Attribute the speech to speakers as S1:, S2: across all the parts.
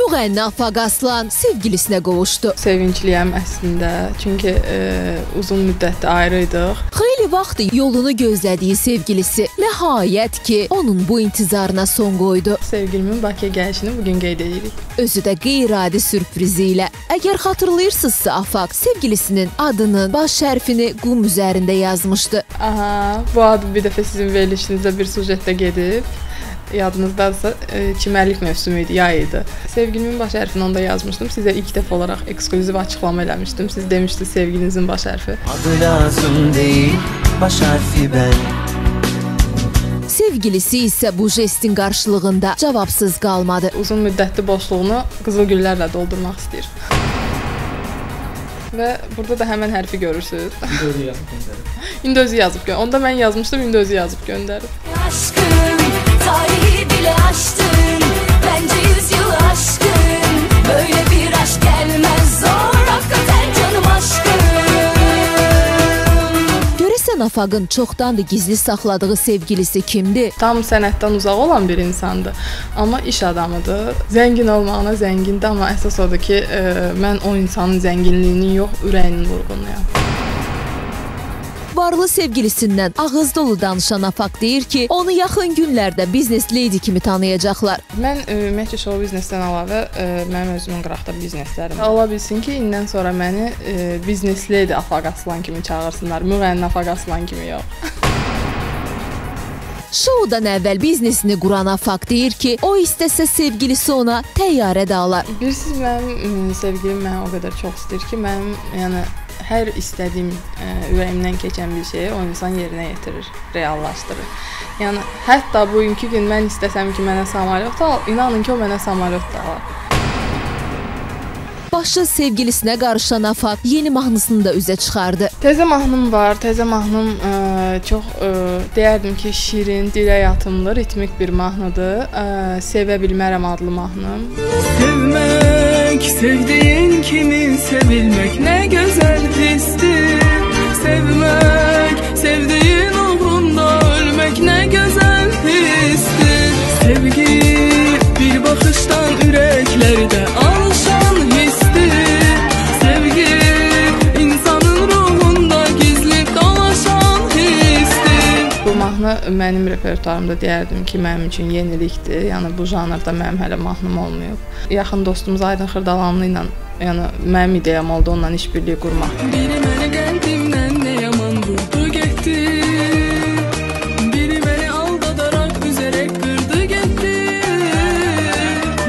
S1: Müğənni Afaq Aslan sevgilisine qovuşdu.
S2: Sevincliyəm əslində, çünki uzun müddətdir ayrıydıq.
S1: Xeyli vaxt yolunu gözlədiyi sevgilisi nəhayət ki, onun bu intizarına son qoydu.
S2: Sevgilimin Bakıya gəlişini bugün qeyd edirik.
S1: Özü də qeyri-adi sürprizi ilə. Əgər xatırlayırsınızsa, Afaq sevgilisinin adının baş hərfini qum üzərində yazmışdı.
S2: Aha, bu adı bir dəfə sizin verilişinizdə bir sujetdə gedib. Yadınızdadsa çimərlik mövsümü idi, yay idi. Sevgilimin baş hərfini onda yazmışdım. Sizə ilk dəfə olaraq ekskluziv açıqlama eləmişdim. Siz demişdiniz sevgilinizin baş hərfi.
S3: Adı lazım deyil, baş hərfi mən.
S1: Sevgilisi isə bu jestin qarşılığında cavabsız qalmadı.
S2: Uzun müddətli boşluğunu qızıl güllərlə doldurmaq istəyir. Və burada da həmən hərfi görürsünüz.
S4: İndi özü yazıb göndərib.
S2: İndi özü yazıb göndərib. Onda mən yazmışdım, indi özü yazıb göndərib.
S5: Aşkım, tarihi bile aştın. Bence 100 yıl aşkın. Böyle bir aşk gelmez zor. Hakikaten canım aşkım.
S1: Görəsən Afaqın çoxdandır gizli saxladığı sevgilisi kimdir?
S2: Tam sənətdən uzaq olan bir insandır. Amma iş adamıdır. Zəngin olmağına zəngindir, amma əsas odur ki, mən o insanın zənginliyinin yox, ürəyinin vurğunuyam.
S1: Varlı sevgilisindən ağız dolu danışan Afaq deyir ki, onu yaxın günlərdə biznes lady kimi tanıyacaqlar.
S2: Mən ümumiyyətlə show biznesdən əlavə mənim özümün qıraqda bizneslərim. Ola bilsin ki, indən sonra məni biznes lady Afaq Aslan kimi çağırsınlar, Müğənni Afaq Aslan kimi yox.
S1: Şoudan əvvəl biznesini quran Afaq deyir ki, o istəsə sevgilisi ona təyyarə də alar.
S2: Bilirsiniz, mənim sevgilim mənə o qədər çox istəyir ki, mənim yəni hər istədiyim ürəyimdən keçən bir şeyi o insan yerinə yetirir, reallaşdırır. Yəni hətta bugünkü gün mən istəsəm ki, mənə samalyot al, inanın ki, o mənə samalyot da alar.
S1: Başı sevgilisinə qarışan Afaq yeni mahnısını da üzə çıxardı.
S2: Təzə mahnım var. Təzə mahnım çox deyərdim ki, şirin, dilə yatımlı, ritmik bir mahnıdır. Sevə bilmərəm adlı mahnım.
S6: Sevmək, sevdiyin kimi sevilmək nə gözəl histir. Sevmək, sevdiyin uğrunda ölmək nə gözəl histir. Sevgi bir baxışdan ürəklərdə alışan histir. Sevgi insanın ruhunda gizli dolaşan histir.
S2: Bu mahnı mənim repertuarımda deyərdim ki, mənim üçün yenilikdir. Yəni bu janrda mənim hələ mahnım olmayıb. Yaxın dostumuz Aydın Xırdalanlı ilə mənim ideyam oldu onunla işbirliyi qurmaq.
S6: Biri məni qəlbimdən nə yaman vurdu getdi. Biri məni aldadaraq üzərək qırdı getdi.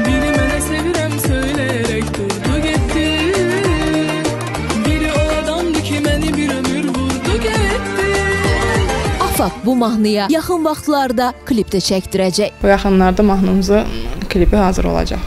S6: Biri mənə sevirəm söyləyərək durdu getdi. Biri o adamdı ki, məni bir ömür vurdu getdi.
S1: Afaq bu mahnıya yaxın vaxtlarda klip də çəkdirəcək.
S2: Bu yaxınlarda mahnımızın klipi hazır olacaq.